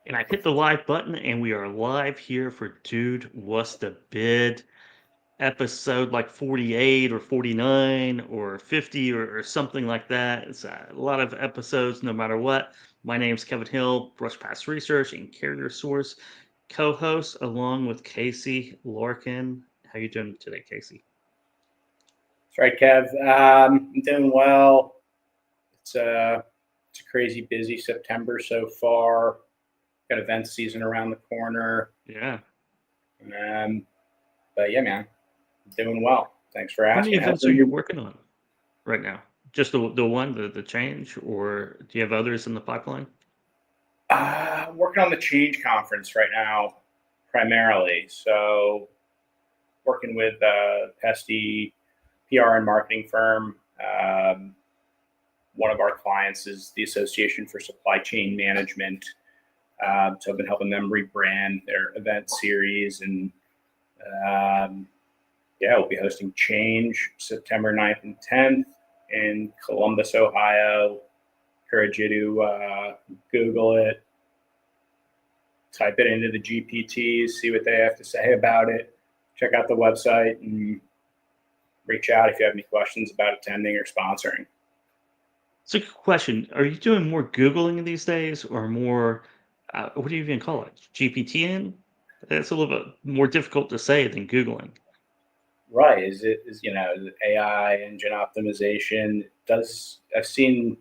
And I hit the live button, and we are live here for Dude, What's the Bid? Episode like 48 or 49 or 50 or something like that. It's a lot of episodes, no matter what. My name's Kevin Hill, Brush Pass Research and Carrier Source co-host, along with Casey Larkin. How you doing today, Casey? That's right, Kev. I'm doing well. It's a crazy busy September so far. Got event season around the corner. Yeah. Um, but yeah, man, doing well. Thanks for How many asking. events are you working on right now? Just the one, the change, or do you have others in the pipeline? Working on the Change Conference right now, primarily. So working with a pesty PR and marketing firm. One of our clients is the Association for Supply Chain Management. So I've been helping them rebrand their event series, and um, yeah, we'll be hosting Change September 9th and 10th in Columbus, Ohio. Encourage you to Google it, type it into the GPTs, see what they have to say about it. Check out the website and reach out if you have any questions about attending or sponsoring. It's a good question. Are you doing more Googling these days or more, what do you even call it? GPTing? It's a little bit more difficult to say than Googling. Right? Is it AI engine optimization? Does I've seen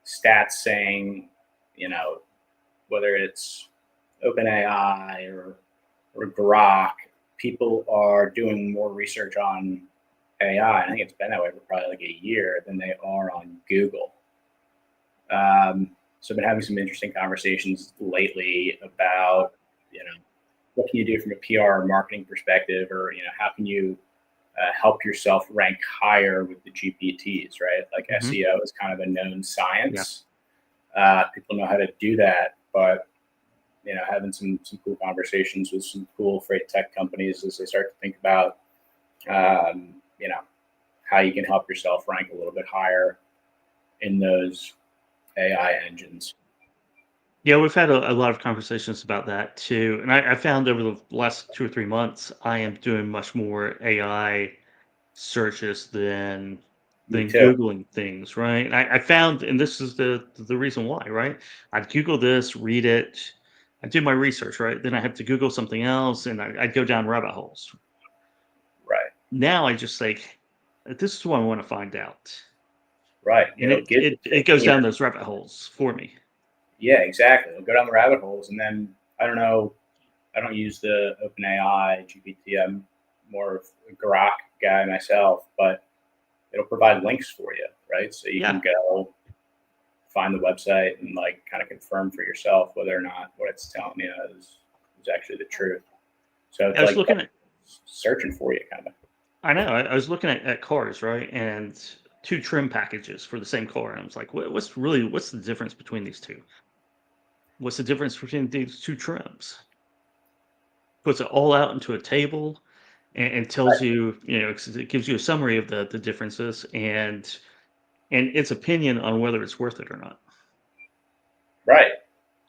stats saying, you know, whether it's OpenAI or Grok, people are doing more research on AI. I think it's been that way for probably like a year than they are on Google. So I've been having some interesting conversations lately about, what can you do from a PR marketing perspective, or how can you help yourself rank higher with the GPTs, right? Like Hmm. SEO is kind of a known Yeah. science. People know how to do that, but having some cool conversations with some cool freight tech companies as they start to think about, um, you know, how you can help yourself rank a little bit higher in those AI engines. Yeah, we've had a lot of conversations about that too. And I found over the last 2 or 3 months, I am doing much more AI searches Me than too. Googling things, right? And I found, and this is the reason why, right? I'd Google this, read it, I do my research, right? Then I have to Google something else, and I'd go down rabbit holes. Right. Now I just like, this is what I want to find out, Right. and It'll it get you it it goes thinking. down those rabbit holes for me. Yeah, exactly. It'll go down the rabbit holes, and then I don't know. I don't use the OpenAI GPT. I'm more of a Grok guy myself, but it'll provide links for you, right? So you can Yeah, go find the website and like kind of confirm for yourself whether or not what it's telling you is actually the truth. So I it's was like looking at. searching for you, kind of. I know. I was looking at cars, right, and two trim packages for the same car, and I was like, what's the difference between these two? What's the difference between these two trims? Puts it all out into a table and tells you, 'cause it gives you a summary of the differences and its opinion on whether it's worth it or not. Right.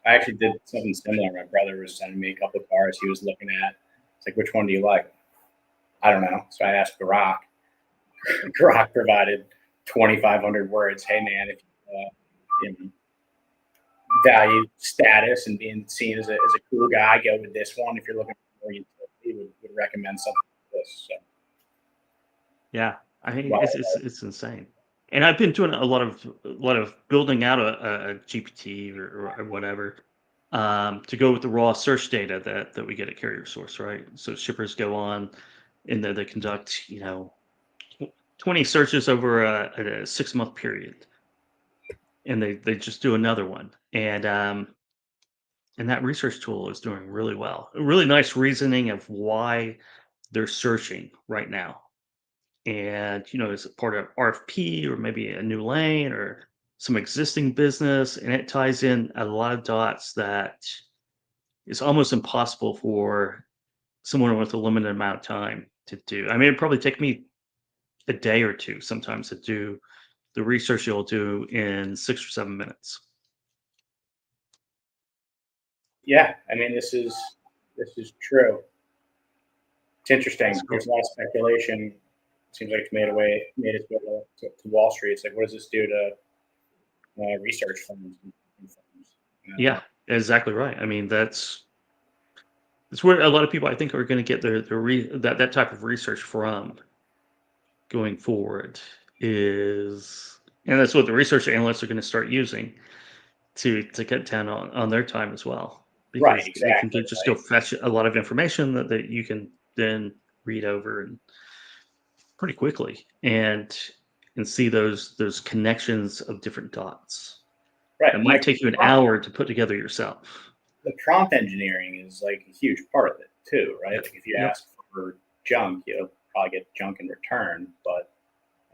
I actually did something similar. My brother was sending me a couple of cars he was looking at. It's like, which one do you like? I don't know. So I asked Grok. Grok provided 2,500 words. Hey, man, if you value status and being seen as a cool guy, go with this one. If you're looking for more utility, would recommend something like this. So, Yeah, I mean, wow. it's insane. And I've been doing a lot of building out a GPT or whatever, to go with the raw search data that we get at Carrier Source, right? So shippers go on and they conduct, 20 searches over a 6 month period, and they just do another one, and that research tool is doing really well. A really nice reasoning of why they're searching right now. And, is it part of RFP or maybe a new lane or some existing business? And it ties in a lot of dots that is almost impossible for someone with a limited amount of time to do. I mean, it'd probably take me a day or two sometimes to do the research you'll do in 6 or 7 minutes. Yeah, I mean, this is true. It's It's interesting. cool. There's a lot of speculation. Seems like it's made its way to Wall Street. It's like, what does this do to research firms? And firms? Yeah, exactly right. I mean, that's where a lot of people I think are going to get that type of research from going forward is, and that's what the research analysts are going to start using to cut down on their time as well, Right, because they can exactly. just go fetch a lot of information that you can then read over and pretty quickly and see those connections of different dots Right. that And might like take you an hour to put together yourself. the prompt engineering is like a huge part of it too, right? Yep. Like if you Yep. ask for junk, you'll probably get junk in return. But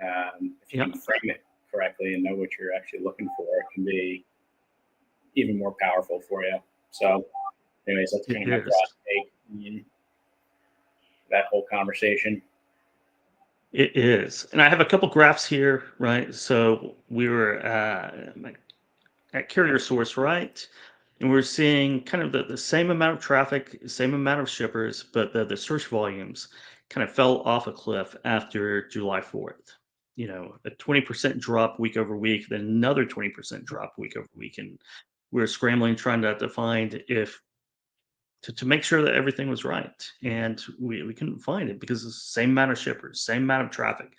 if you Yep. can frame it correctly and know what you're actually looking for, it can be even more powerful for you. So, anyways, that's It kind of my broad is. take in that whole conversation. It is. And I have a couple graphs here, right? So we were at Carrier Source, right? And we're seeing kind of the same amount of traffic, same amount of shippers, but the search volumes kind of fell off a cliff after July 4th. A 20% drop week over week, then another 20% drop week over week. And we were scrambling trying to find if to make sure that everything was right. And we couldn't find it because it's the same amount of shippers, same amount of traffic,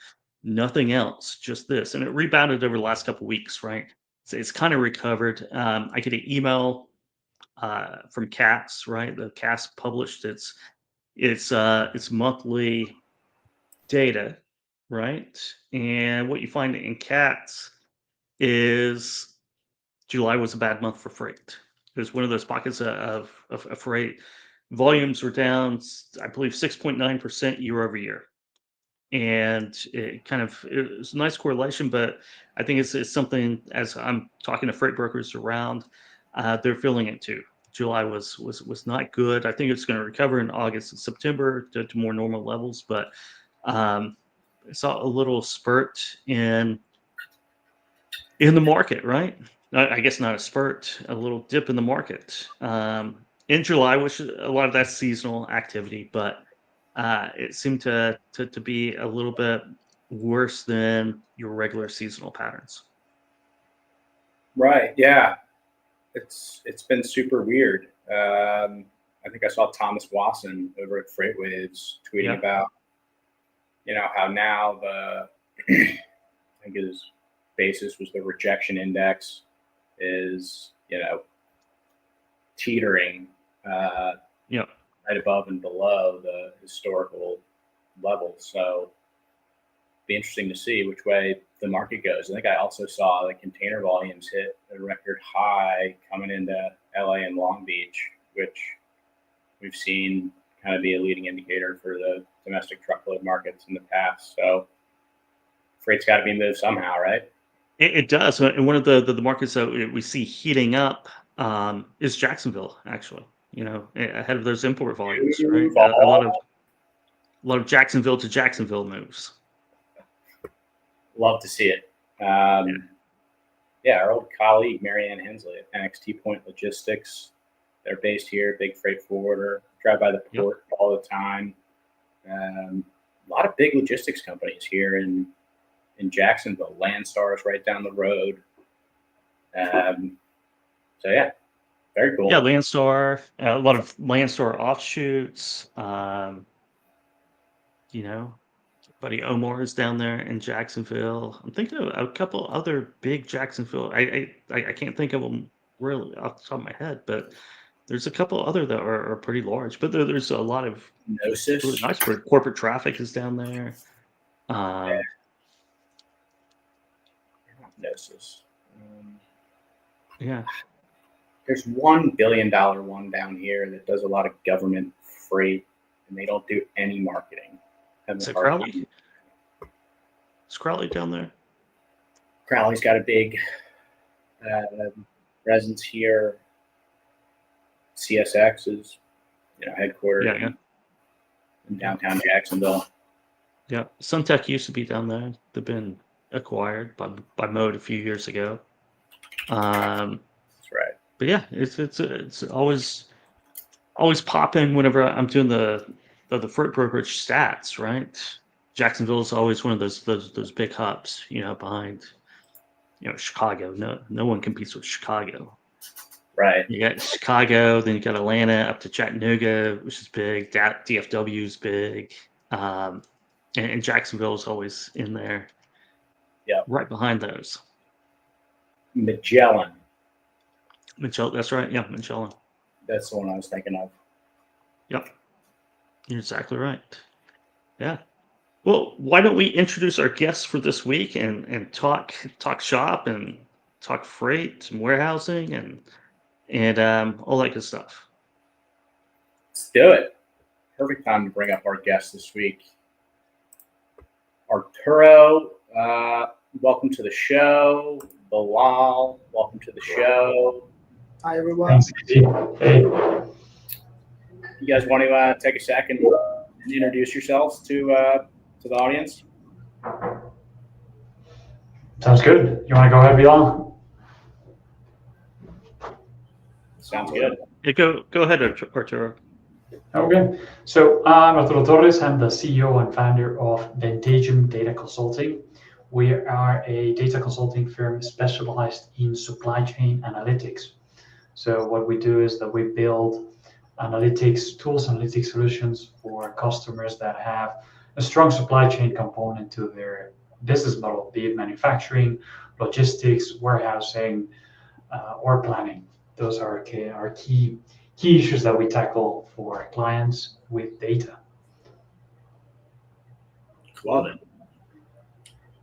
nothing else, just this. And it rebounded over the last couple of weeks, right? So it's kind of recovered. I get an email from CATS, right? The CATS published its monthly data, right? And what you find in CATS is July was a bad month for freight. It was one of those pockets of freight. Volumes were down, I believe, 6.9% year over year. And it was a nice correlation, but I think it's something as I'm talking to freight brokers around, they're feeling it too. July was not good. I think it's going to recover in August and September to more normal levels, but um, I saw a little spurt in the market, right? I guess not a spurt, a little dip in the market in July, which a lot of that's seasonal activity, but it seemed to be a little bit worse than your regular seasonal patterns. Right. Yeah. It's been super weird. I think I saw Thomas Wasson over at FreightWaves tweeting Yeah, about how now I think his basis was the rejection index is teetering yeah, right above and below the historical levels. So be interesting to see which way the market goes. I think I also saw the container volumes hit a record high coming into LA and Long Beach, which we've seen kind of be a leading indicator for the domestic truckload markets in the past. So freight's got to be moved somehow, right? it does. And one of the markets that we see heating up is Jacksonville, actually. Ahead of those import volumes, right? A lot of Jacksonville to Jacksonville moves. Love to see it. Yeah, Yeah, our old colleague Marianne Hensley at NXT Point Logistics. They're based here, big freight forwarder. Drive by the yep. port all the time. A lot of big logistics companies here in Jacksonville. Landstar is right down the road. So yeah, very Yeah, cool. Landstar, a lot of Landstar offshoots. You know, Buddy Omar is down there in Jacksonville. I'm thinking of a couple other big Jacksonville. I can't think of them really off the top of my head, but there's a couple other that are pretty large. But there's a lot of really Gnosis. nice corporate traffic is down there. Um, Gnosis. Um, yeah, there's $1 billion one down here that does a lot of government freight, and they don't do any marketing. Having a is it hard Crowley? time. Is Crowley down there? Crowley's got a big presence here. CSX is, headquartered Yeah, yeah, in yeah, downtown Jacksonville. yeah. Suntech used to be down there. They've been acquired by Mode a few years ago. Um, That's right. but yeah, it's always popping whenever I'm doing the freight brokerage stats, right? Jacksonville is always one of those big hubs, behind Chicago. No one competes with Chicago. Right. You got Chicago, then you got Atlanta up to Chattanooga, which is big. DFW is big, and Jacksonville is always in there, Yeah. right behind those. Magellan. That's right. Yeah, Magellan. That's the one I was thinking of. Yep, you're exactly right. Yeah. Well, why don't we introduce our guests for this week and talk shop and talk freight and warehousing and all that good stuff. Let's do it. Perfect time to bring up our guest this week. Arturo, welcome to the show. Bilal, welcome to the show. Hi, everyone. Thanks, Easy. Hey, You guys want to take a second and introduce yourselves to the audience? sounds good. You want to go ahead, Bilal? Sounds good. Yeah, go ahead, Arturo. Okay. So I'm Arturo Torres. I'm the CEO and founder of Ventagium Data Consulting. We are a data consulting firm specialized in supply chain analytics. So what we do is that we build analytics tools, analytics solutions for customers that have a strong supply chain component to their business model, be it manufacturing, logistics, warehousing, or planning. Those are our key issues that we tackle for clients with data. Love it.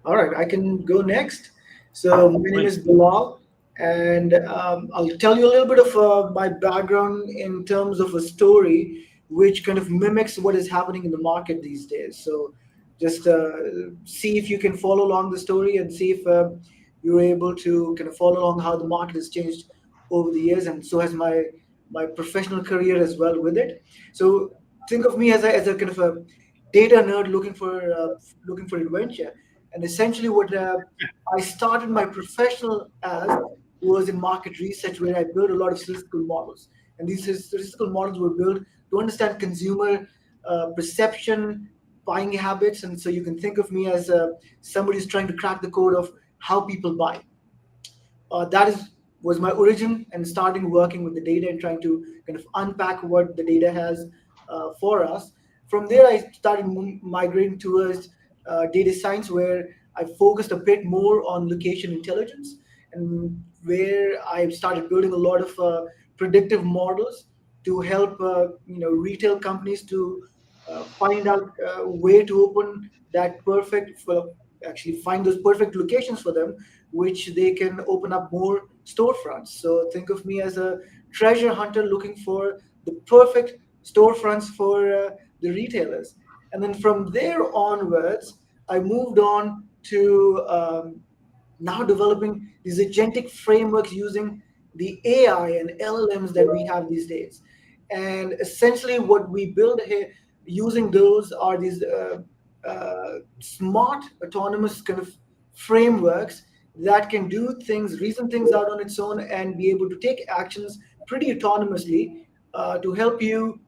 All right, I can go next. So my name is Bilal, and I'll tell you a little bit of my background in terms of a story which kind of mimics what is happening in the market these days. So just see if you can follow along the story and see if you're able to kind of follow along how the market has changed over the years, and so has my professional career as well with it. So think of me as a kind of a data nerd looking for adventure. And essentially, what I started my professional as was in market research, where I built a lot of statistical models. And these statistical models were built to understand consumer perception, buying habits. And so you can think of me as somebody who's trying to crack the code of how people buy. That was my origin, and starting working with the data and trying to kind of unpack what the data has for us. From there, I started migrating towards data science, where I focused a bit more on location intelligence, and where I started building a lot of predictive models to help retail companies to find out where to open that perfect for actually find those perfect locations for them, which they can open up more storefronts. So think of me as a treasure hunter looking for the perfect storefronts for the retailers. And then from there onwards, I moved on to now developing these agentic frameworks using the AI and LLMs that we have these days. And essentially, what we build here using those are these smart, autonomous kind of frameworks that can do things, reason things out on its own, and be able to take actions pretty autonomously to help you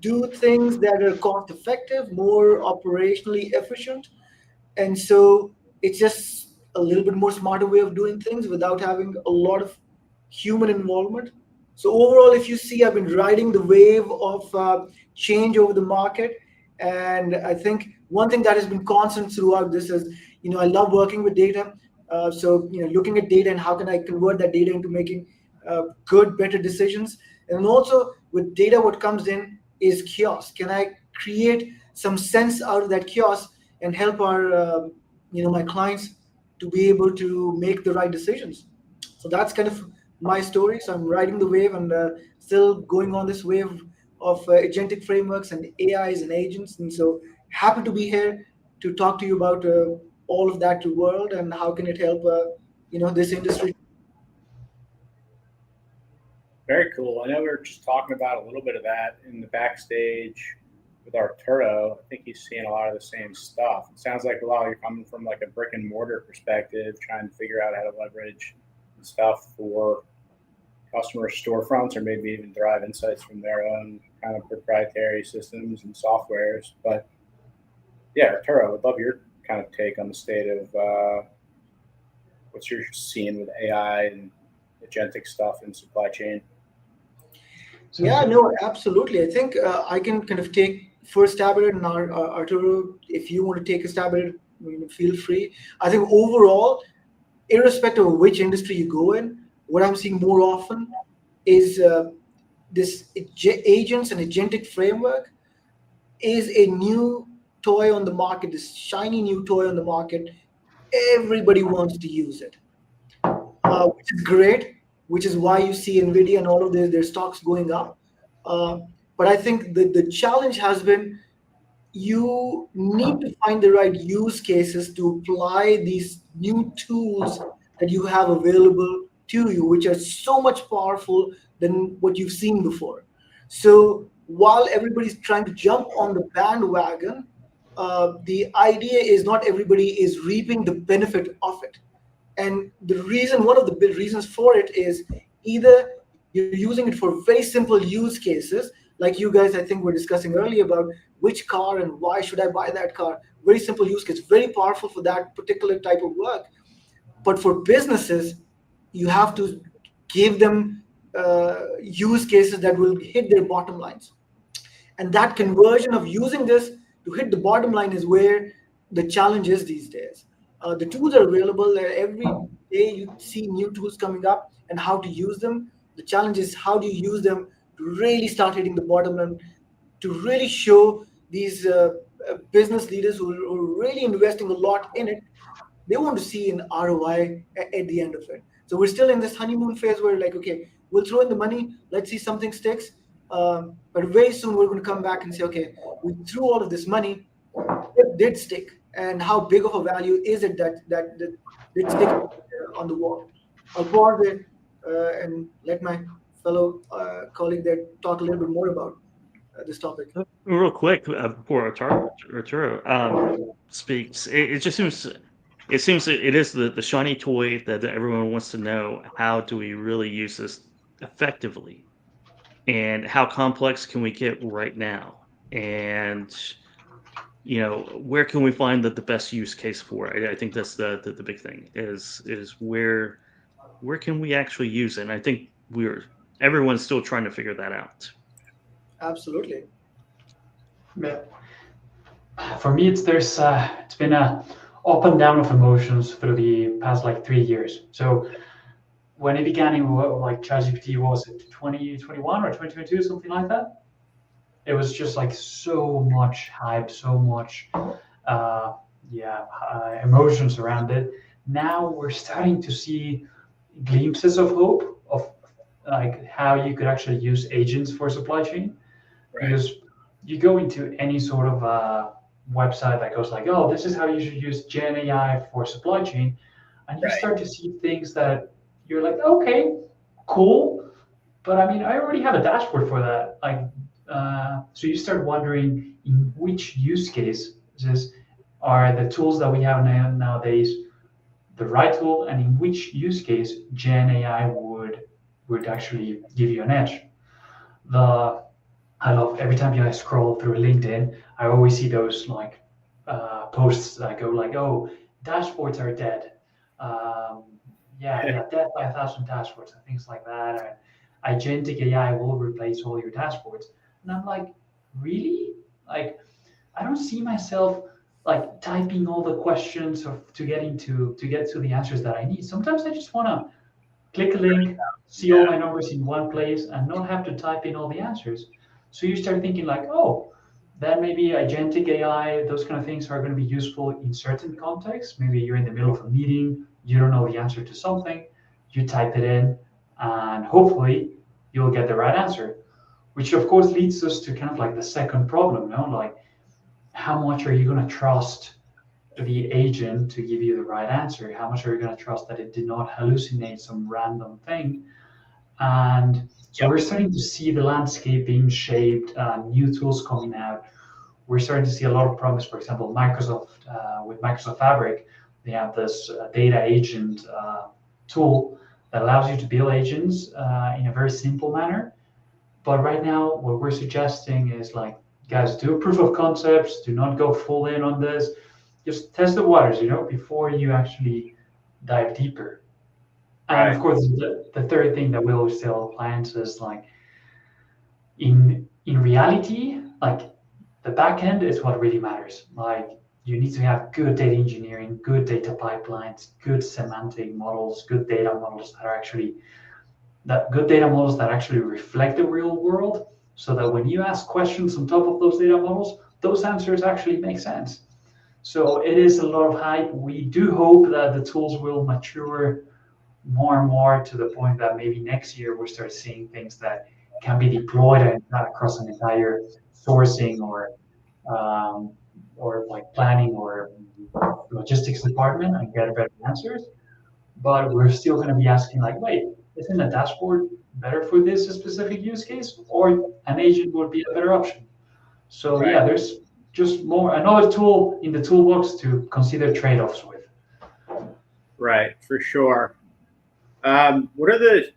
do things that are cost effective, more operationally efficient. And so it's just a little bit more smarter way of doing things without having a lot of human involvement. So overall, if you see, I've been riding the wave of change over the market. And I think one thing that has been constant throughout this is, I love working with data. So looking at data and how can I convert that data into making good, better decisions. And also with data, what comes in is chaos. Can I create some sense out of that chaos and help our my clients to be able to make the right decisions? So that's kind of my story. So I'm riding the wave and still going on this wave of agentic frameworks and AIs and agents. And so happy to be here to talk to you about all of that world and how can it help this industry. Very cool. I know we were just talking about a little bit of that in the backstage with Arturo. I think he's seeing a lot of the same stuff. It sounds like a lot you're coming from like a brick and mortar perspective, trying to figure out how to leverage stuff for customer storefronts, or maybe even derive insights from their own kind of proprietary systems and softwares. But yeah, Arturo, I would love your kind of take on the state of what you're seeing with AI and agentic stuff in supply chain. So Yeah, no, absolutely. I think I can kind of take first stab at it, and Arturo, if you want to take a stab at it, feel free. I think overall, irrespective of which industry you go in, what I'm seeing more often is this agents and agentic framework is a new toy on the market, this shiny new toy on the market. Everybody wants to use it, which is great, which is why you see Nvidia and all of their stocks going up. Uh, but I think the challenge has been you need to find the right use cases to apply these new tools that you have available to you, which are so much powerful than what you've seen before. So while everybody's trying to jump on the bandwagon, the idea is not everybody is reaping the benefit of it. And the reason, one of the big reasons for it is either you're using it for very simple use cases, like you guys, I think, were discussing earlier about which car and why should I buy that car. Very simple use case, very powerful for that particular type of work. But for businesses, you have to give them use cases that will hit their bottom lines. And that conversion of using this to hit the bottom line is where the challenge is these days. The tools are available. Every day you see new tools coming up and how to use them. The challenge is how do you use them to really start hitting the bottom line, to really show these business leaders who are really investing a lot in it. They want to see an ROI at the end of it. So we're still in this honeymoon phase where, like, okay, we'll throw in the money, let's see something sticks. But very soon we're going to come back and say, okay, we threw all of this money, it did stick, and how big of a value is it that did stick on the wall? I'll pause there and let my fellow colleague there talk a little bit more about this topic. Real quick, before Arturo speaks, it just seems that it is the shiny toy that everyone wants to know. How do we really use this effectively, and how complex can we get right now? And where can we find the best use case for it? I think that's the big thing is where can we actually use it? And I think everyone's still trying to figure that out. Absolutely. yeah. For me, it's been a up and down of emotions through the past like 3 years. So when it began in like ChatGPT, what was it, 2021 or 2022, something like that? It was just like so much hype, so much emotions around it. Now we're starting to see glimpses of hope of like how you could actually use agents for supply chain. Right. Because you go into any sort of website that goes like, oh, this is how you should use Gen AI for supply chain, and you Right. start to see things that you're like, okay, cool, but I mean, I already have a dashboard for that. Like, so you start wondering in which use cases are the tools that we have nowadays the right tool, and in which use case Gen AI would actually give you an edge. I love every time I scroll through LinkedIn, I always see those like posts that go like, "Oh, dashboards are dead." Dead by 1,000 dashboards and things like that. And agentic AI will replace all your dashboards, and I'm like, really? Like, I don't see myself like typing all the questions to get to the answers that I need. Sometimes I just want to click a link, see all my numbers in one place, and not have to type in all the answers. So you start thinking like, oh, then maybe agentic AI, those kind of things are going to be useful in certain contexts. Maybe you're in the middle of a meeting, you don't know the answer to something, you type it in, and hopefully you'll get the right answer. Which of course leads us to kind of like the second problem, like how much are you going to trust the agent to give you the right answer? How much are you going to trust that it did not hallucinate some random thing? And so we're starting to see the landscape being shaped, new tools coming out. We're starting to see a lot of promise. For example, Microsoft with Microsoft Fabric, they have this data agent tool that allows you to build agents in a very simple manner. But right now, what we're suggesting is like, guys, do proof of concepts. Do not go full in on this. Just test the waters, before you actually dive deeper. And of course, the third thing that we always tell clients is like, in reality, like the back end is what really matters. Like you need to have good data engineering, good data pipelines, good semantic models, good data models that actually reflect the real world, so that when you ask questions on top of those data models, those answers actually make sense. So it is a lot of hype. We do hope that the tools will mature more and more to the point that maybe next year we'll start seeing things that can be deployed across an entire sourcing or like planning or logistics department and get better answers. But we're still going to be asking like, wait, isn't a dashboard better for this specific use case, or an agent would be a better option? So yeah, there's just another tool in the toolbox to consider trade-offs with. Right, for sure. What are the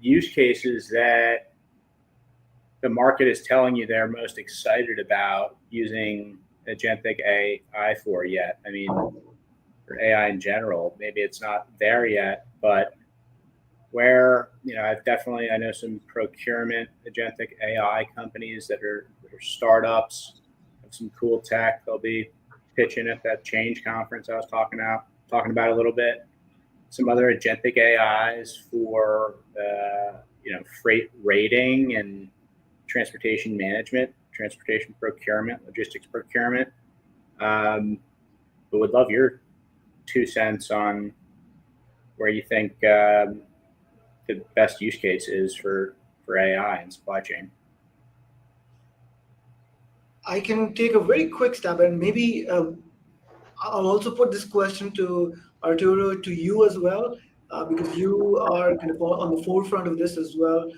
use cases that the market is telling you they're most excited about using agentic AI for yet? I mean, for AI in general, maybe it's not there yet, but where, I know some procurement agentic AI companies that are startups, have some cool tech. They'll be pitching at that Change conference I was talking about a little bit. Some other agentic AIs for freight rating and transportation management, transportation procurement, logistics procurement. But would love your 2 cents on where you think the best use case is for AI and supply chain. I can take a very quick stab, and maybe I'll also put this question to Arturo, to you as well, because you are kind of on the forefront of this as well.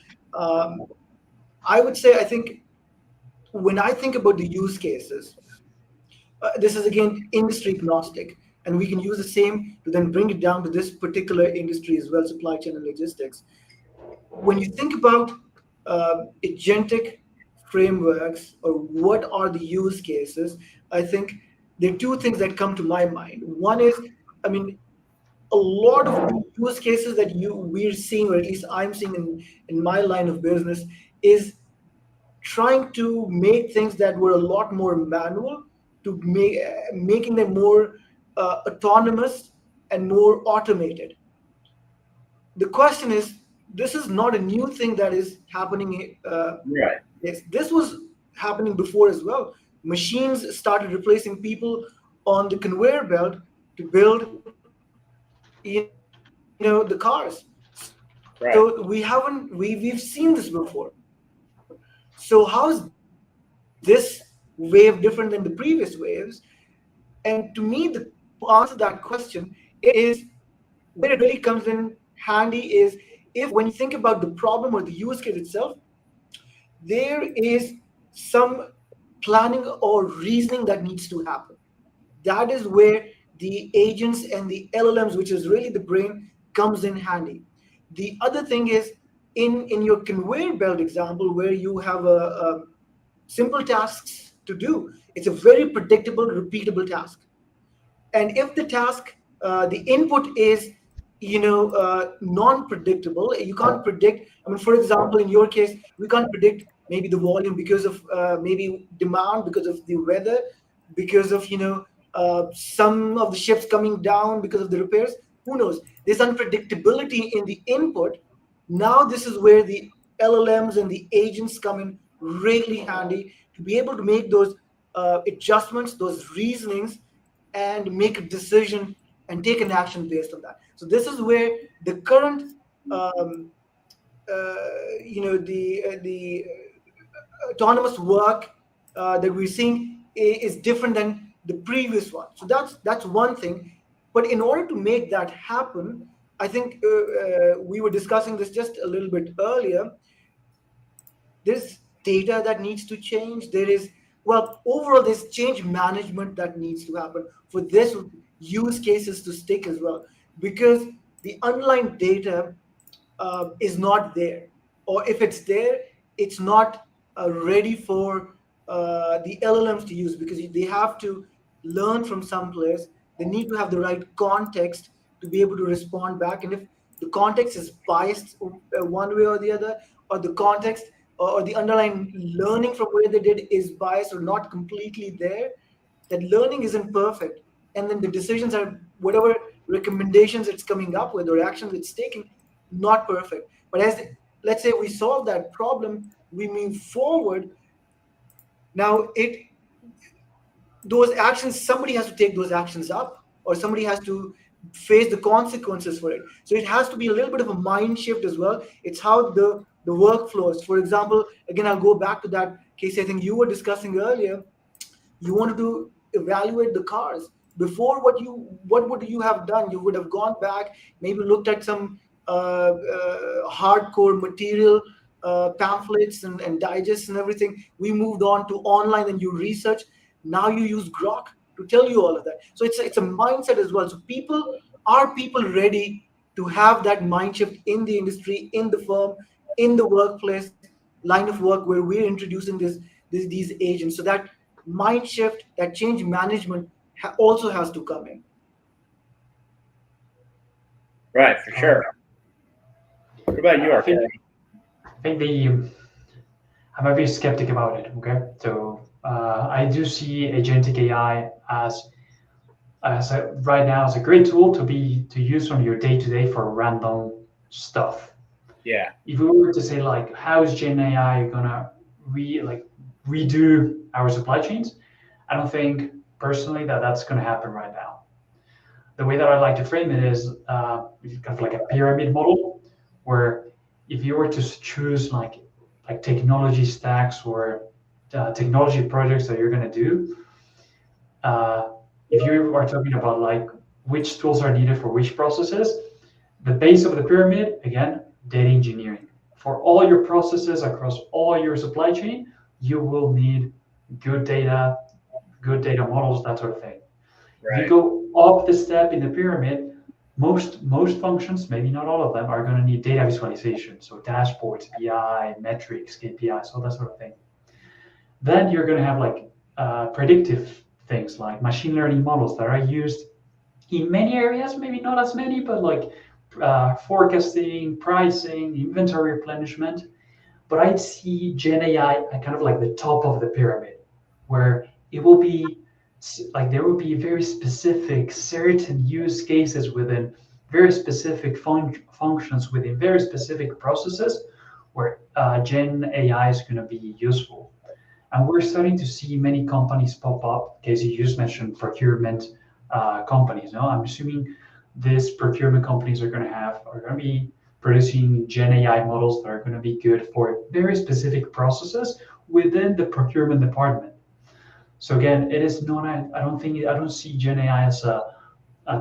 I would say, I think when I think about the use cases, this is again industry agnostic, and we can use the same to then bring it down to this particular industry as well, supply chain and logistics. When you think about agentic frameworks or what are the use cases, I think there are two things that come to my mind. One is, I mean, a lot of the use cases that we're seeing, or at least I'm seeing in my line of business, is trying to make things that were a lot more manual to making them more autonomous and more automated. The question is, this is not a new thing that is happening. Right. Yes, this was happening before as well. Machines started replacing people on the conveyor belt to build, the cars. Right. So we've seen this before. So how is this wave different than the previous waves? And to me, to answer that question is where it really comes in handy is, if when you think about the problem or the use case itself, there is some planning or reasoning that needs to happen. That is where the agents and the LLMs, which is really the brain, comes in handy. The other thing is, in your conveyor belt example, where you have a simple tasks to do, it's a very predictable, repeatable task. And if the task, the input is, non-predictable, you can't predict. I mean, for example, in your case, we can't predict maybe the volume because of maybe demand, because of the weather, because of some of the ships coming down because of the repairs. Who knows? There's unpredictability in the input. Now this is where the LLMs and the agents come in really handy to be able to make those adjustments, those reasonings, and make a decision and take an action based on that. So this is where the current, the autonomous work that we're seeing is different than the previous one. So that's one thing. But in order to make that happen, I think we were discussing this just a little bit earlier. There's data that needs to change. Overall, there's change management that needs to happen for this use cases to stick as well. Because the underlying data is not there, or if it's there, it's not ready for the LLMs to use, because they have to learn from someplace. They need to have the right context to be able to respond back. And if the context is biased one way or the other, or the context or the underlying learning from where they did is biased or not completely there, that learning isn't perfect. And then the decisions are, whatever recommendations it's coming up with or actions it's taking, not perfect. But as, let's say, we solve that problem, we move forward. Now those actions, somebody has to take those actions up, or somebody has to face the consequences for it. So it has to be a little bit of a mind shift as well. It's how the work flows. For example, again, I'll go back to that case I think you were discussing earlier. You wanted to evaluate the cars. Before, what would you have done? You would have gone back, maybe looked at some hardcore material, pamphlets and digests and everything. We moved on to online, and you research. Now you use Grok to tell you all of that. So it's a mindset as well. So people ready to have that mind shift in the industry, in the firm, in the workplace line of work where we're introducing these agents. So that mind shift, that change management also has to come in. Right, for sure. What about you, Arturo? I think I'm a bit skeptic about it. Okay, so I do see agentic AI right now as a great tool to use on your day to day for random stuff. Yeah. If we were to say like, how is Gen AI gonna redo our supply chains? I don't think personally that's gonna happen right now. The way that I like to frame it is kind of like a pyramid model, where if you were to choose like technology stacks or technology projects that you're going to do, if you are talking about like which tools are needed for which processes, the base of the pyramid, again, data engineering. For all your processes across all your supply chain, you will need good data models, that sort of thing. Right. If you go up the step in the pyramid, most functions, maybe not all of them, are going to need data visualization. So dashboards, BI, metrics, KPIs, all that sort of thing. Then you're going to have like predictive things like machine learning models that are used in many areas, maybe not as many, but like forecasting, pricing, inventory replenishment. But I'd see Gen AI at kind of like the top of the pyramid, where it will be like there will be very specific certain use cases within very specific functions within very specific processes where Gen AI is going to be useful. And we're starting to see many companies pop up. Casey, you just mentioned procurement companies. No, I'm assuming these procurement companies are going to be producing Gen AI models that are going to be good for very specific processes within the procurement department. So again, it is not. I don't see Gen AI as a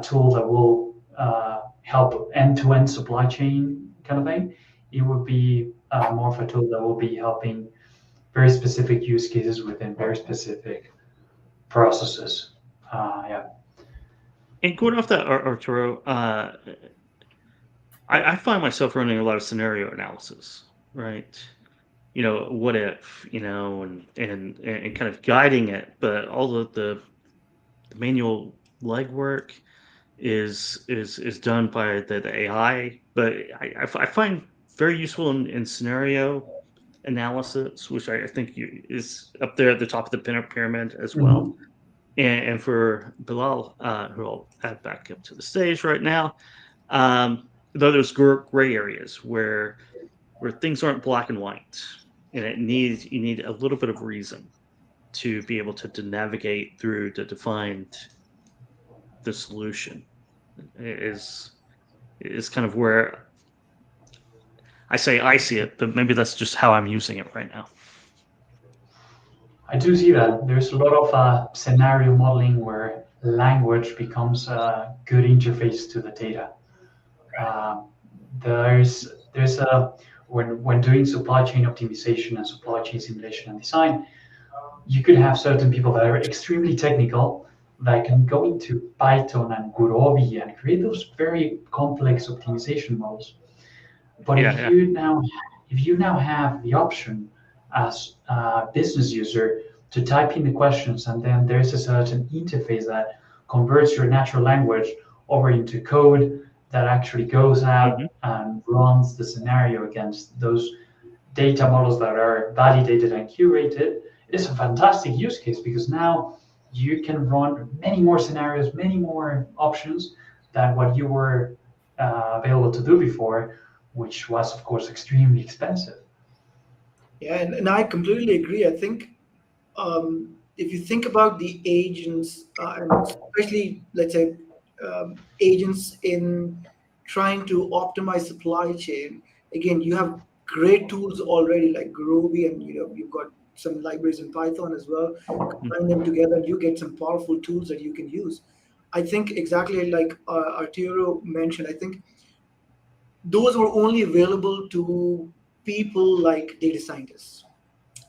tool that will help end-to-end supply chain kind of thing. It would be more of a tool that will be helping very specific use cases within very specific processes. Yeah. And going off that, Arturo, I find myself running a lot of scenario analysis, right? What if, and kind of guiding it, but all of the manual legwork is done by the AI. But I find very useful in scenario analysis, which I think is up there at the top of the pyramid as well. Mm-hmm. And for Bilal, who I'll add back up to the stage right now, though there's gray areas where things aren't black and white, and you need a little bit of reason to be able to navigate through to define the solution. Is kind of where I say I see it, but maybe that's just how I'm using it right now. I do see that. There's a lot of scenario modeling where language becomes a good interface to the data. There's a when doing supply chain optimization and supply chain simulation and design, you could have certain people that are extremely technical that can go into Python and Gurobi and create those very complex optimization models. But Yeah, yeah. if you now have the option as a business user to type in the questions, and then there's a certain interface that converts your natural language over into code that actually goes Hmm. out and runs the scenario against those data models that are validated and curated, it is a fantastic use case because now you can run many more scenarios, many more options than what you were available to do before, which was, of course, extremely expensive. Yeah, and I completely agree. I think if you think about the agents, and especially, let's say, agents in trying to optimize supply chain, again, you have great tools already like Groovy, and you've got some libraries in Python as well. Combine them together, and you get some powerful tools that you can use. I think exactly like Arturo mentioned. I think those were only available to people like data scientists.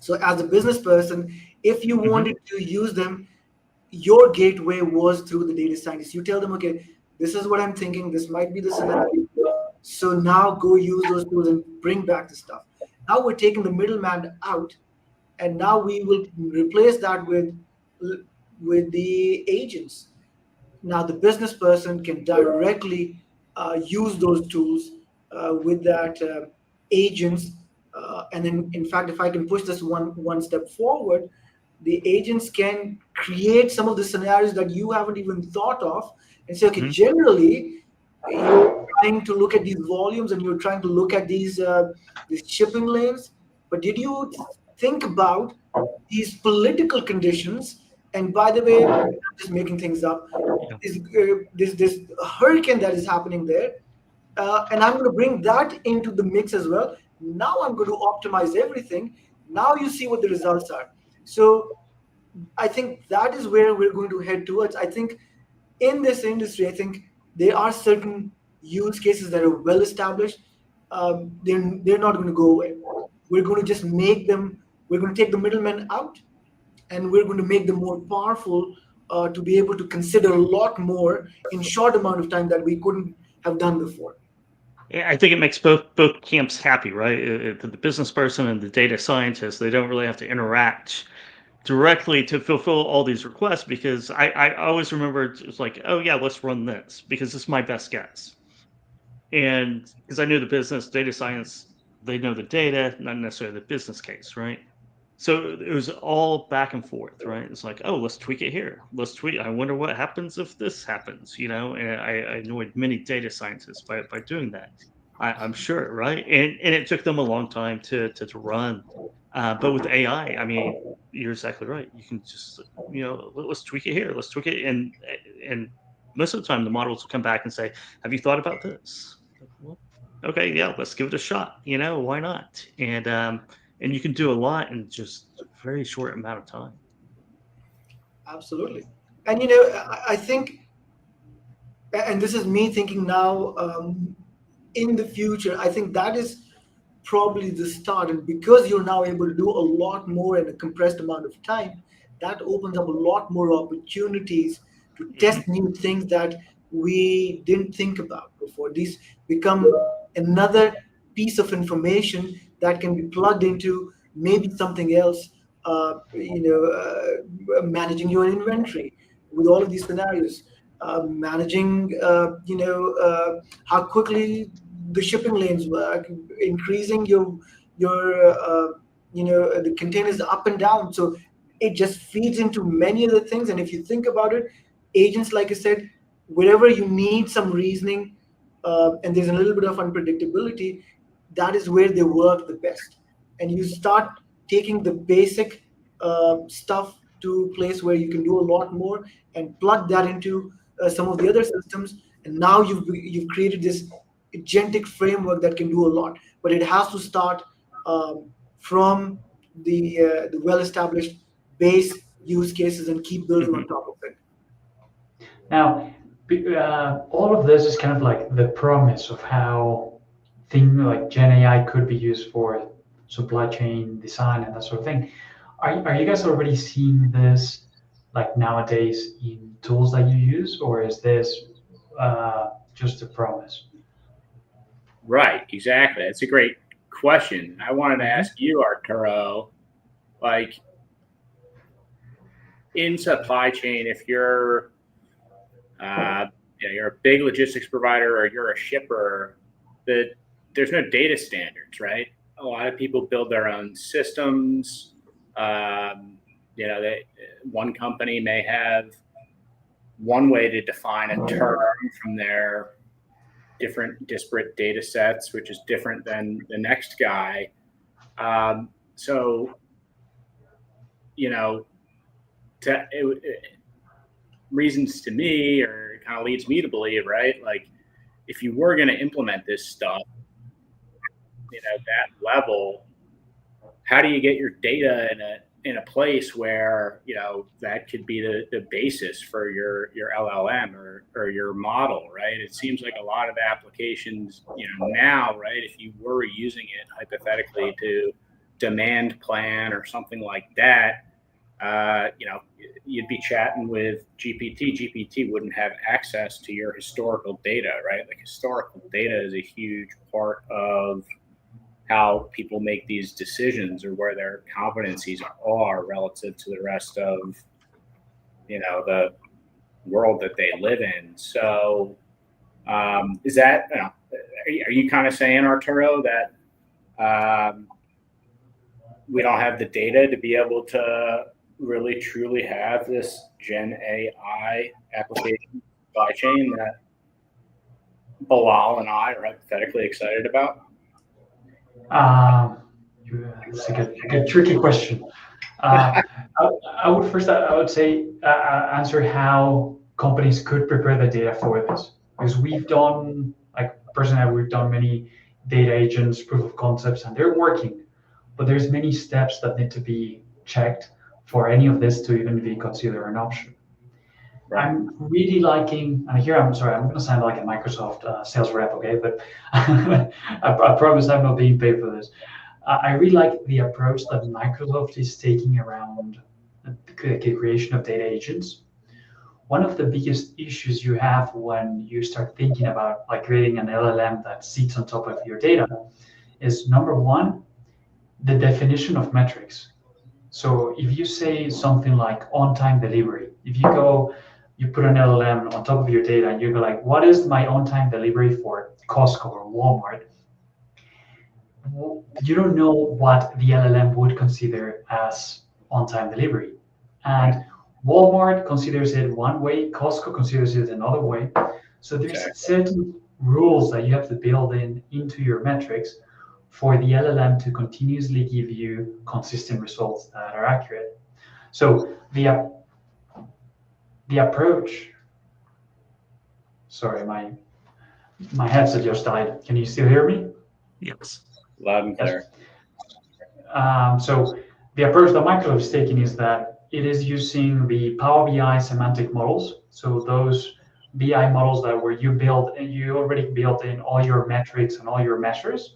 So, as a business person, if you Hmm. wanted to use them, your gateway was through the data scientist. You tell them, okay, this is what I'm thinking. This might be the scenario. So now go use those tools and bring back the stuff. Now we're taking the middleman out, and now we will replace that with the agents. Now the business person can directly use those tools with that agents, and then in fact, if I can push this one step forward, the agents can create some of the scenarios that you haven't even thought of, and say, okay, Hmm. generally you're trying to look at these volumes and you're trying to look at these shipping lanes, but did you think about these political conditions? And by the way, I'm just making things up. Yeah. This hurricane that is happening there, and I'm going to bring that into the mix as well. Now I'm going to optimize everything. Now you see what the results are. So I think that is where we're going to head towards. I think in this industry, I think there are certain use cases that are well established. They're not going to go away. We're going to just make them. We're going to take the middlemen out, and we're going to make them more powerful to be able to consider a lot more in short amount of time that we couldn't have done before. Yeah, I think it makes both camps happy, right? The business person and the data scientist, they don't really have to interact directly to fulfill all these requests because I always remember it's like, oh yeah, let's run this because it's my best guess. And because I knew the business, data science, they know the data, not necessarily the business case, right? So it was all back and forth, right? It's like, oh, let's tweak it here. Let's tweak. I wonder what happens if this happens, And I annoyed many data scientists by doing that. I'm sure, right? And it took them a long time to run. But with AI, I mean, you're exactly right. You can just, let's tweak it here. Let's tweak it, and most of the time the models will come back and say, have you thought about this? Like, well, okay, yeah, let's give it a shot. Why not? And you can do a lot in just a very short amount of time. Absolutely. And I think, and this is me thinking now, in the future, I think that is probably the start. And because you're now able to do a lot more in a compressed amount of time, that opens up a lot more opportunities to Mhm. test new things that we didn't think about before. These become another piece of information that can be plugged into maybe something else. Managing your inventory with all of these scenarios, managing, how quickly the shipping lanes work, increasing your the containers up and down. So it just feeds into many other things. And if you think about it, agents, like I said, wherever you need some reasoning, and there's a little bit of unpredictability, that is where they work the best. And you start taking the basic stuff to a place where you can do a lot more and plug that into some of the other systems. And now you've created this agentic framework that can do a lot. But it has to start from the well-established base use cases and keep building Mhm. on top of it. Now, all of this is kind of like the promise of how things like Gen AI could be used for supply chain design and that sort of thing. Are you guys already seeing this like nowadays in tools that you use, or is this just a promise? Right, exactly. That's a great question. I wanted to ask you, Arturo, like in supply chain, if you're you're a big logistics provider or you're a shipper, there's no data standards, right? A lot of people build their own systems. One company may have one way to define a term from their different disparate data sets, which is different than the next guy. Reasons to me, or it kind of leads me to believe, right? Like, if you were going to implement this stuff, that level, how do you get your data in a place where that could be the basis for your LLM or your model, right? It seems like a lot of applications, now, right, if you were using it hypothetically to demand plan or something like that, you'd be chatting with GPT. GPT wouldn't have access to your historical data, right? Like, historical data is a huge part of how people make these decisions or where their competencies are relative to the rest of, the world that they live in. So, is that, are you kind of saying, Arturo, that we don't have the data to be able to really truly have this Gen AI application supply chain that Bilal and I are hypothetically excited about? It's a good tricky question. I would say answer how companies could prepare the data for this, because we've done, like personally, we've done many data agents, proof of concepts, and they're working, but there's many steps that need to be checked for any of this to even be considered an option. Right. I'm really liking, and here I'm going to sound like a Microsoft sales rep, okay? But I promise I'm not being paid for this. I really like the approach that Microsoft is taking around the creation of data agents. One of the biggest issues you have when you start thinking about like creating an LLM that sits on top of your data is, number one, the definition of metrics. So if you say something like on-time delivery, if you put an LLM on top of your data and you go like, what is my on-time delivery for Costco or Walmart? You don't know what the LLM would consider as on-time delivery. And Walmart considers it one way, Costco considers it another way. So there's certain rules that you have to build into your metrics for the LLM to continuously give you consistent results that are accurate. So the approach, sorry, my headset just died. Can you still hear me? Yes. Loud and clear. So the approach that Microsoft is taking is that it is using the Power BI semantic models. So those BI models that where you already built in all your metrics and all your measures,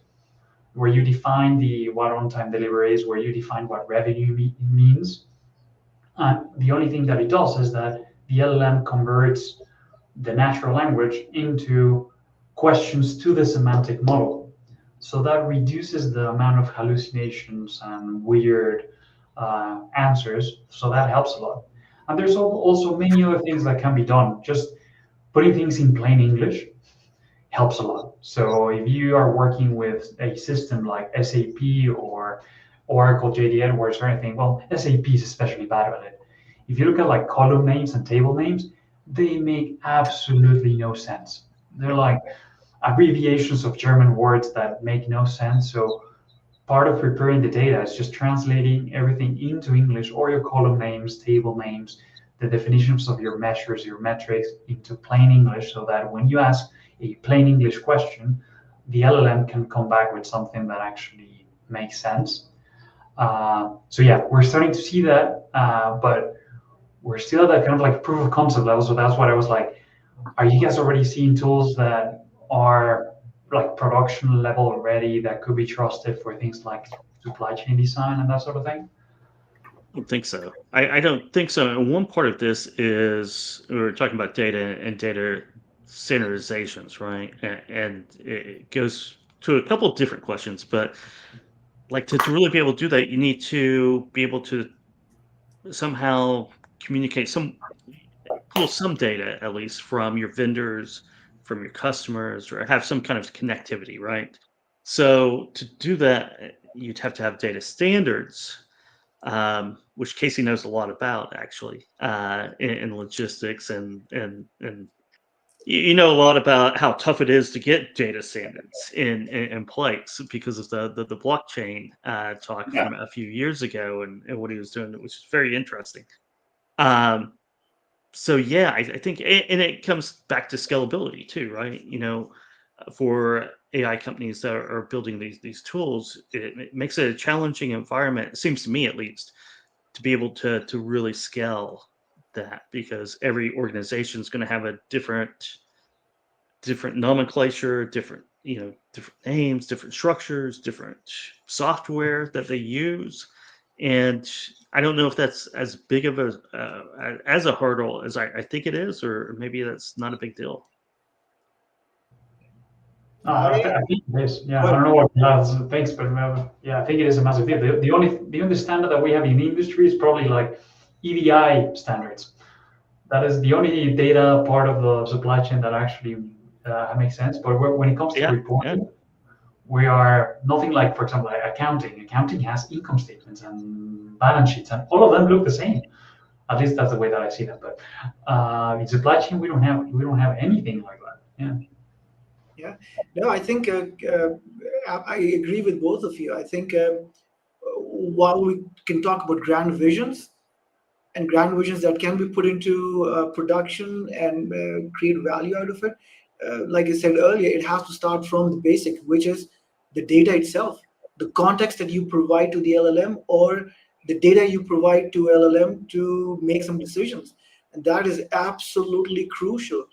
where you define what on-time delivery is, where you define what revenue means. The only thing that it does is that the LLM converts the natural language into questions to the semantic model. So that reduces the amount of hallucinations and weird answers. So that helps a lot. And there's also many other things that can be done. Just putting things in plain English helps a lot. So if you are working with a system like SAP or Oracle, JD Edwards, or anything, well, SAP is especially bad at it. If you look at like column names and table names, they make absolutely no sense. They're like abbreviations of German words that make no sense. So part of preparing the data is just translating everything into English, or your column names, table names, the definitions of your measures, your metrics into plain English, so that when you ask a plain English question, the LLM can come back with something that actually makes sense. So yeah, we're starting to see that, but we're still at that kind of like proof of concept level. So that's what I was like, are you guys already seeing tools that are like production level ready that could be trusted for things like supply chain design and that sort of thing? don't think so. I don't think so. And one part of this is we were talking about data and data standardizations, right? And it goes to a couple of different questions, but like to really be able to do that, you need to be able to somehow communicate pull some data at least from your vendors, from your customers, or have some kind of connectivity, right? So to do that, you'd have to have data standards, which Casey knows a lot about actually, in logistics and you know a lot about how tough it is to get data standards in place because of the blockchain talk Yeah. from a few years ago and what he was doing, which is very interesting. Um, so yeah, I think, and it comes back to scalability too, right? For AI companies that are building these tools, it makes it a challenging environment. It seems to me, at least, to be able to really scale that because every organization is going to have a different nomenclature, different names, different structures, different software that they use, and I don't know if that's as big of as a hurdle as I think it is, or maybe that's not a big deal. I think it is. Yeah, I Well, don't know what Lars thinks, but yeah, I think it is a massive deal. The only standard that we have in industry is probably like EDI standards. That is the only data part of the supply chain that actually makes sense. But when it comes to Yeah, yeah, reporting, we are nothing like, for example, like accounting. Accounting has income statements and balance sheets, and all of them look the same. At least that's the way that I see them. But in supply chain, we don't have anything like that. Yeah. yeah. No, I think I agree with both of you. I think while we can talk about grand visions and grand visions that can be put into production and create value out of it, like I said earlier, it has to start from the basic, which is the data itself, the context that you provide to the LLM, or the data you provide to LLM to make some decisions. And that is absolutely crucial.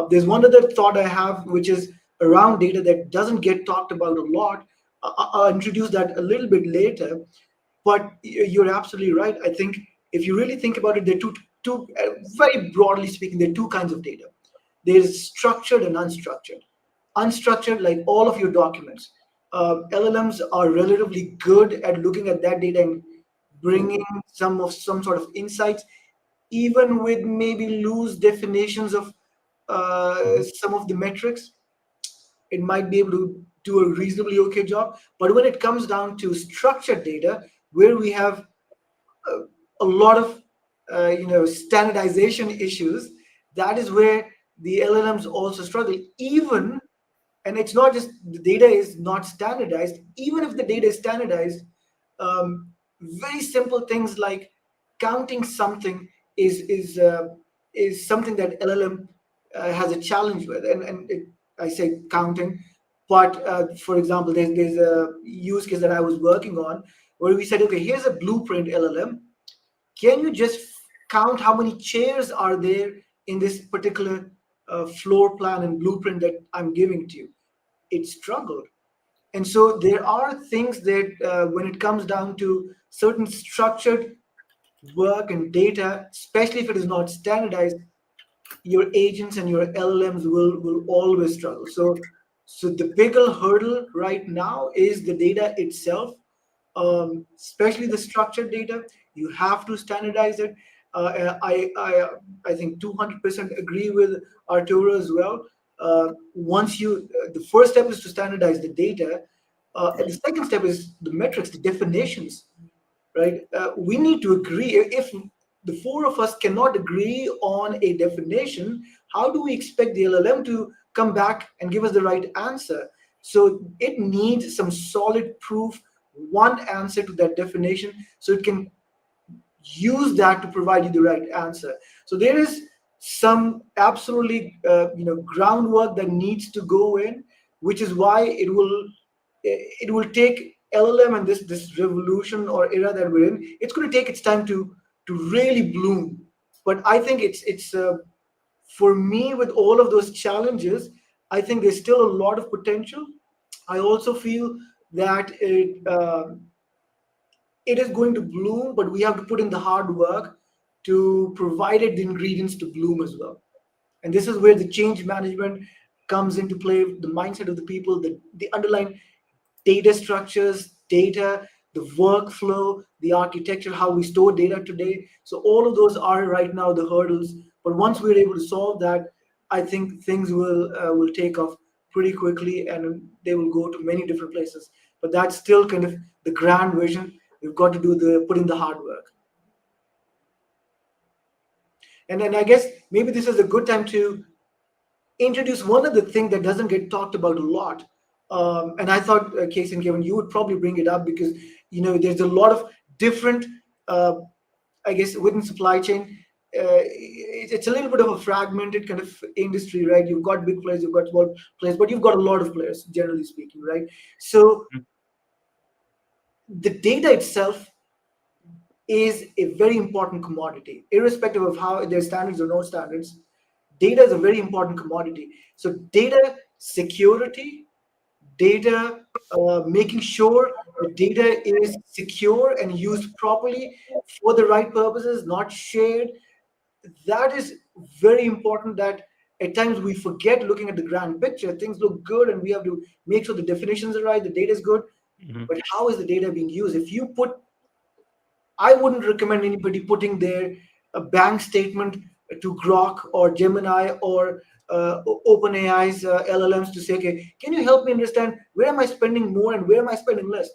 There's one other thought I have, which is around data that doesn't get talked about a lot. I'll introduce that a little bit later, but you're absolutely right. I think if you really think about it, there are two very broadly speaking, there are two kinds of data. There's structured and unstructured. Unstructured, like all of your documents. LLMs are relatively good at looking at that data and bringing some sort of insights, even with maybe loose definitions of some of the metrics. It might be able to do a reasonably okay job. But when it comes down to structured data, where we have a lot of standardization issues, that is where the LLMs also struggle. Even, and it's not just the data is not standardized. Even if the data is standardized, very simple things like counting something is something that LLM has a challenge with, and I say counting, but for example, there's a use case that I was working on where we said, okay, here's a blueprint LLM. Can you just count how many chairs are there in this particular floor plan and blueprint that I'm giving to you? It struggled. And so there are things that when it comes down to certain structured work and data, especially if it is not standardized, your agents and your LLMs will always struggle. So the bigger hurdle right now is the data itself, especially the structured data. You have to standardize it. I think 200% agree with Arturo as well. The first step is to standardize the data, and the second step is the metrics, the definitions, right? We need to agree. If the four of us cannot agree on a definition, how do we expect the LLM to come back and give us the right answer? So it needs some solid proof, one answer to that definition, so it can use that to provide you the right answer. So there is some absolutely groundwork that needs to go in, which is why it will take LLM and this revolution or era that we're in. It's going to take its time to really bloom. But I think it's for me, with all of those challenges, I think there's still a lot of potential. I also feel that it is going to bloom, but we have to put in the hard work to provide it the ingredients to bloom as well. And this is where the change management comes into play, the mindset of the people, the underlying data structures, data, the workflow, the architecture, how we store data today. So all of those are right now the hurdles. But once we're able to solve that, I think things will take off pretty quickly, and they will go to many different places. But that's still kind of the grand vision. We've got to put in the hard work. And then I guess maybe this is a good time to introduce one of the things that doesn't get talked about a lot. And I thought, Casey and Kevin, you would probably bring it up because there's a lot of different, I guess, within supply chain. It's a little bit of a fragmented kind of industry, right? You've got big players, you've got small players, but you've got a lot of players, generally speaking, right? So the data itself is a very important commodity, irrespective of how there's standards or no standards. Data is a very important commodity. So data security, data making sure the data is secure and used properly for the right purposes, not shared. That is very important. That at times we forget looking at the grand picture. Things look good, and we have to make sure the definitions are right, the data is good. But how is the data being used? I wouldn't recommend anybody putting their bank statement to Grok or Gemini or OpenAI's LLMs to say, okay, can you help me understand where am I spending more and where am I spending less?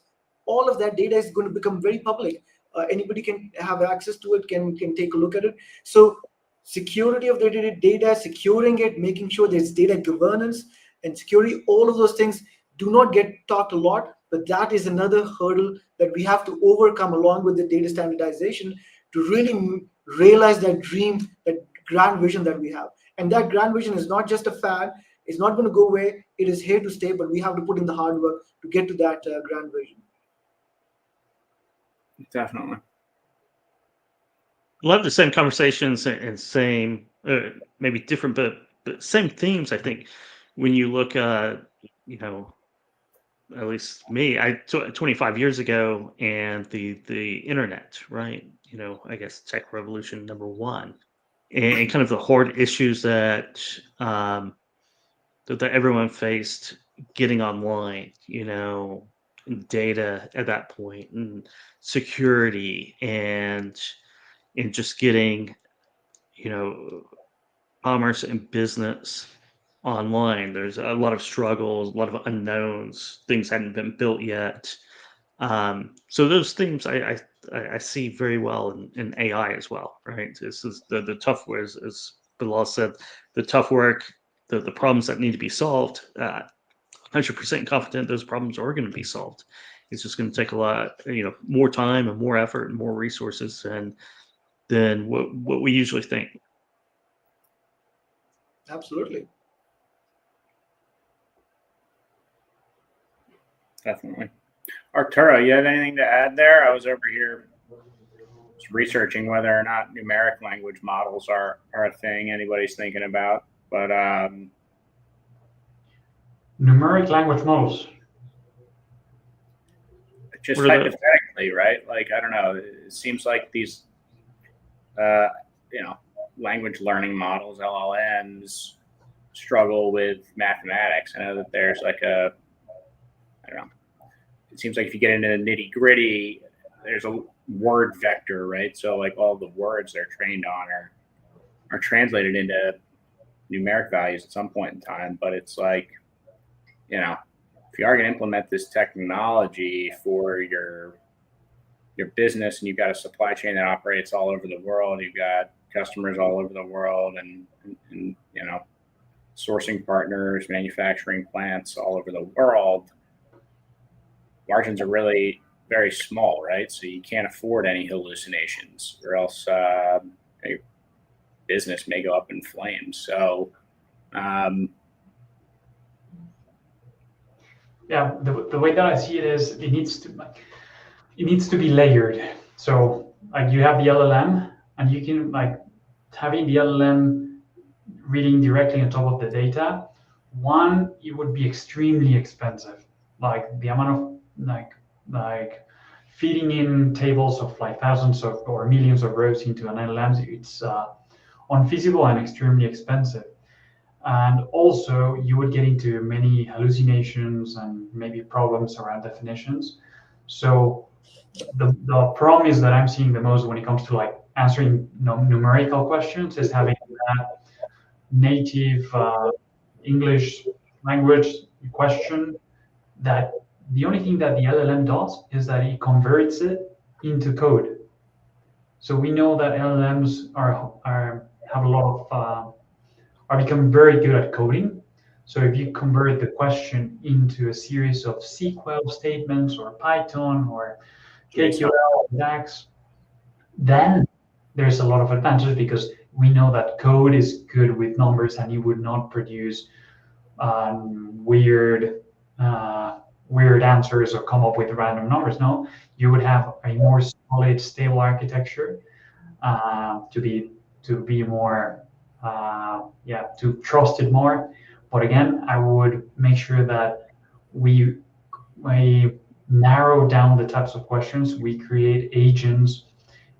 All of that data is going to become very public. Anybody can have access to it, can take a look at it. So security of the data, securing it, making sure there's data governance and security, all of those things do not get talked a lot, but that is another hurdle that we have to overcome along with the data standardization to really realize that dream, that grand vision that we have. And that grand vision is not just a fad. It's not going to go away. It is here to stay, but we have to put in the hard work to get to that grand vision. Definitely. Love the same conversations and same, maybe different, but same themes. I think when you look, at least me, 25 years ago, and the internet, right? I guess tech revolution number one, and kind of the hard issues that that everyone faced getting online, and data at that point, and security, and just getting, commerce and business online. There's a lot of struggles, a lot of unknowns. Things hadn't been built yet. So those themes I see very well in AI as well, right? This is the tough work, as Bilal said, the tough work, the problems that need to be solved. 100% confident those problems are going to be solved. It's just going to take a lot, more time and more effort and more resources than what we usually think. Absolutely. Definitely. Arturo, you have anything to add there? I was over here researching whether or not numeric language models are a thing anybody's thinking about. But numeric language models. Just hypothetically, right? Like, I don't know. It seems like these, language learning models, LLMs, struggle with mathematics. I know that there's like I don't know. It seems like if you get into the nitty gritty, there's a word vector, right? So like all the words they're trained on are translated into numeric values at some point in time. But it's like, if you are going to implement this technology for your business, and you've got a supply chain that operates all over the world, you've got customers all over the world, and sourcing partners, manufacturing plants all over the world, margins are really very small, right? So you can't afford any hallucinations, or else your business may go up in flames. So yeah, the way that I see it is it needs to be layered. So like you have the LLM, and you can having the LLM reading directly on top of the data. One, it would be extremely expensive. Like the amount of feeding in tables of like thousands of or millions of rows into an LLM, it's unfeasible and extremely expensive. And also, you would get into many hallucinations and maybe problems around definitions. So the problem is that I'm seeing the most when it comes to like answering numerical questions is having that native English language question that the only thing that the LLM does is that it converts it into code. So we know that LLMs are have a lot of are becoming very good at coding. So if you convert the question into a series of SQL statements or Python or KQL or DAX, then there's a lot of advantage because we know that code is good with numbers and it would not produce weird weird answers or come up with random numbers. No, you would have a more solid, stable architecture to be more to trust it more. But again, I would make sure that we narrow down the types of questions. We create agents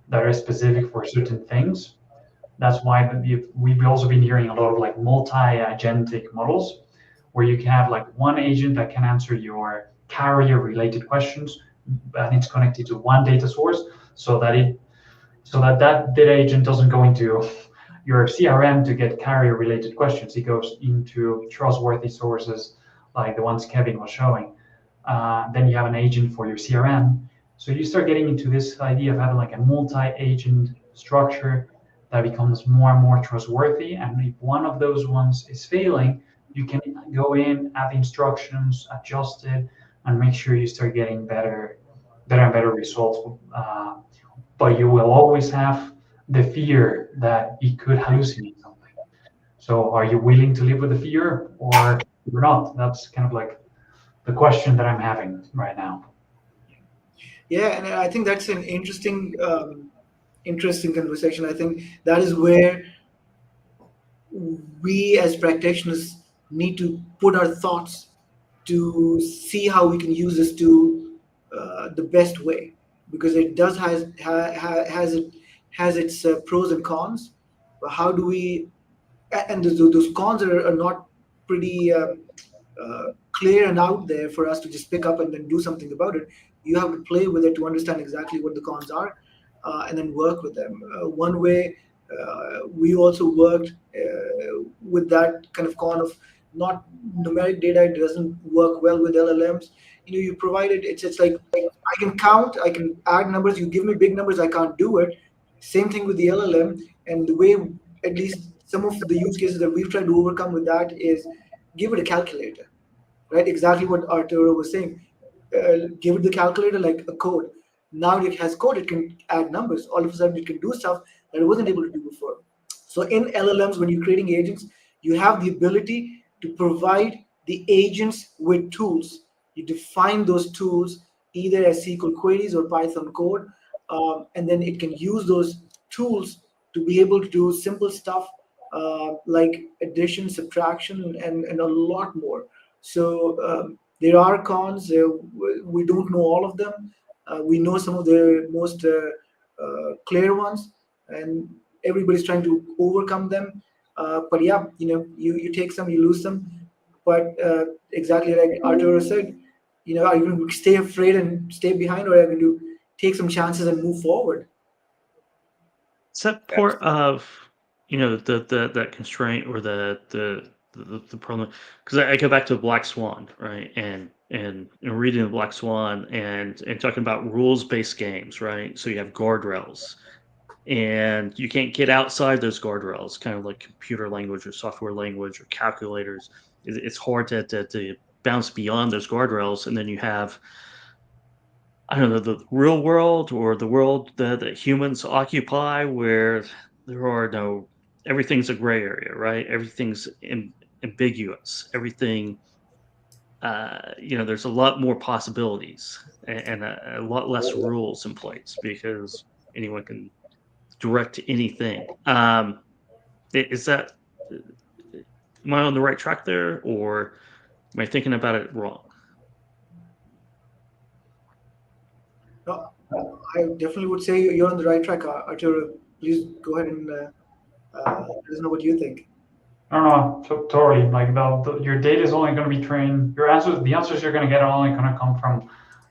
that are specific for certain things. That's why we've also been hearing a lot of like multi-agentic models, where you can have like one agent that can answer your carrier-related questions, and it's connected to one data source, so that data agent doesn't go into your CRM to get carrier-related questions. It goes into trustworthy sources like the ones Kevin was showing. Then you have an agent for your CRM. So you start getting into this idea of having like a multi-agent structure that becomes more and more trustworthy. And if one of those ones is failing, you can go in, add instructions, adjust it, and make sure you start getting better and better results. But you will always have the fear that it could hallucinate something. So are you willing to live with the fear or you're not? That's kind of like the question that I'm having right now. Yeah, and I think that's an interesting conversation. I think that is where we as practitioners need to put our thoughts to see how we can use this to the best way, because it does has its pros and cons. But how do we, and those cons are not pretty clear and out there for us to just pick up and then do something about it. You have to play with it to understand exactly what the cons are, and then work with them. One way we also worked with that kind of con of not numeric data. It doesn't work well with LLMs. You provide it. It's like I can count, I can add numbers. You give me big numbers, I can't do it. Same thing with the LLM. And the way, at least some of the use cases that we've tried to overcome with that is give it a calculator, right? Exactly what Arturo was saying. Give it the calculator like a code. Now it has code, it can add numbers. All of a sudden, it can do stuff that it wasn't able to do before. So in LLMs, when you're creating agents, you have the ability to provide the agents with tools. You define those tools either as SQL queries or Python code, and then it can use those tools to be able to do simple stuff like addition, subtraction, and a lot more. So there are cons. We don't know all of them. We know some of the most clear ones, and everybody's trying to overcome them. But yeah, you take some, you lose some. But exactly like Arturo said, are you going to stay afraid and stay behind, or are you going to take some chances and move forward? It's that part of that constraint or the problem, because I go back to Black Swan, right, and reading the Black Swan and talking about rules-based games, right. So you have guardrails, and you can't get outside those guardrails, kind of like computer language or software language or calculators. It's hard to bounce beyond those guardrails, and then you have, I don't know, the real world or the world that humans occupy, where there are no, everything's a gray area, right? Everything's ambiguous. Everything, there's a lot more possibilities and a lot less rules in place because anyone can direct anything. Is that, am I on the right track there, or am I thinking about it wrong? No, I definitely would say you're on the right track, Arturo. Please go ahead and let us know what you think. I don't know, totally. Like your data is only going to be trained. The answers you're going to get are only going to come from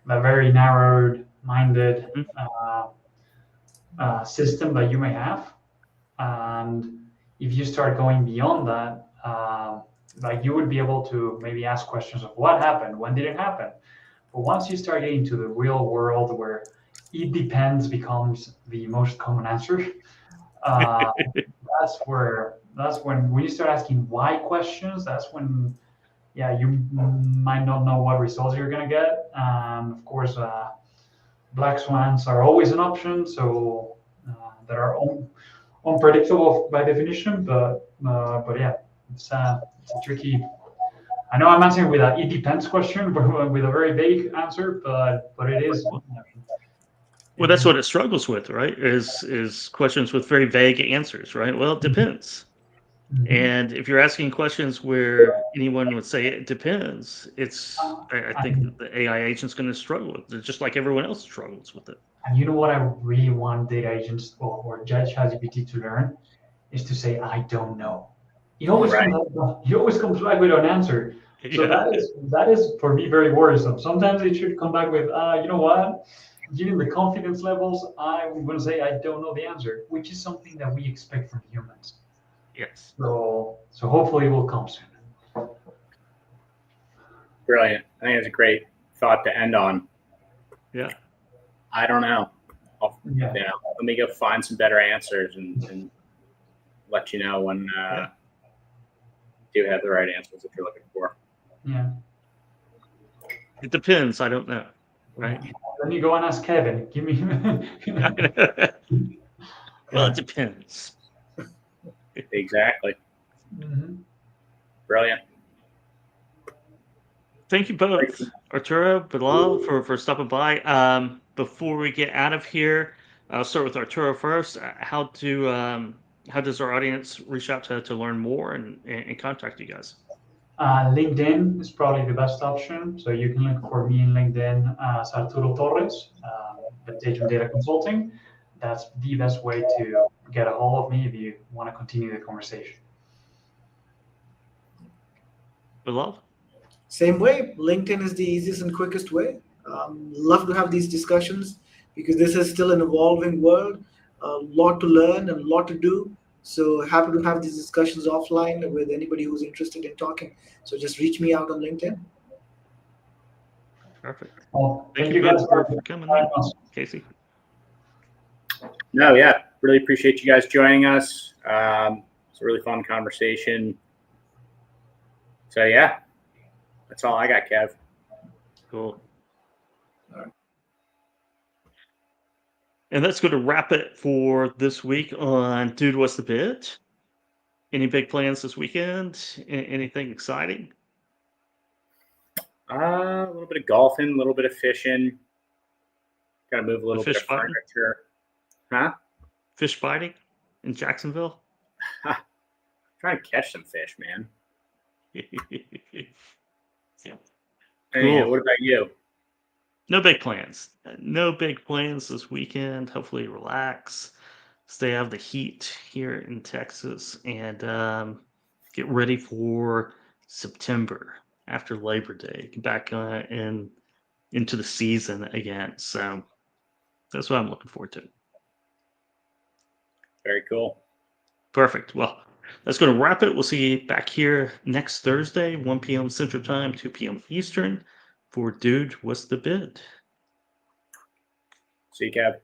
the very narrowed-minded Mhm. system that you may have. And if you start going beyond that, like you would be able to maybe ask questions of what happened, when did it happen. But once you start getting to the real world where it depends becomes the most common answer, uh, that's when you start asking why questions. That's when, yeah, you might not know what results you're gonna get. And of course, black swans are always an option. So that are unpredictable by definition. But yeah, it's a tricky. I know I'm answering with a it depends question, but with a very vague answer. But it is. Well, that's what it struggles with, right? Is questions with very vague answers, right? Well, it depends. Mhm. And if you're asking questions where anyone would say it depends, I think And, that the AI agent's going to struggle with it, just like everyone else struggles with it. and you know what I really want data agents or ChatGPT to learn is to say I don't know. Right. It always comes back with an answer. So Yeah. that is for me very worrisome. Sometimes it should come back with you know what? Given the confidence levels, I'm going to say I don't know the answer, which is something that we expect from humans. Yes. So hopefully it will come soon. Brilliant. I think it's a great thought to end on. Yeah. I don't know. Yeah. Let me go find some better answers and let you know when Yeah. you do have the right answers that you're looking for. Yeah. It depends. I don't know. Right. Let me go and ask Kevin. Give me. Well, it depends. Exactly. Mhm. Brilliant. Thank you both, Arturo, Bilal, for stopping by. Before we get out of here, I'll start with Arturo first. How does our audience reach out to learn more and contact you guys? LinkedIn is probably the best option. So you can look for me in LinkedIn as Arturo Torres, Ventagium Data Consulting. That's the best way to get a hold of me if you want to continue the conversation. Bilal? Same way, LinkedIn is the easiest and quickest way. Love to have these discussions because this is still an evolving world, a lot to learn and a lot to do. So happy to have these discussions offline with anybody who's interested in talking. So just reach me out on LinkedIn. Perfect. Well, Thank thank you you guys both for for coming having on. us. Casey? No, yeah, really appreciate you guys joining us. It's a really fun conversation. So yeah, that's all I got, Kev. Cool. And that's going to wrap it for this week on Dude, What's the Bid? Any big plans this weekend? Anything exciting? A little bit of golfing, a little bit of fishing. Got to move a The little bit fish of fighting? furniture. Huh? Fish fighting in Jacksonville? Trying to catch some fish, man. Yeah. Hey, Cool. what about you? No big plans. No big plans this weekend. Hopefully, relax, stay out of the heat here in Texas, and get ready for September after Labor Day. Get back into the season again. So that's what I'm looking forward to. Very cool. Perfect. Well, that's going to wrap it. We'll see you back here next Thursday, 1 p.m. Central Time, 2 p.m. Eastern, for Dude, What's the Bid? See you, Kev.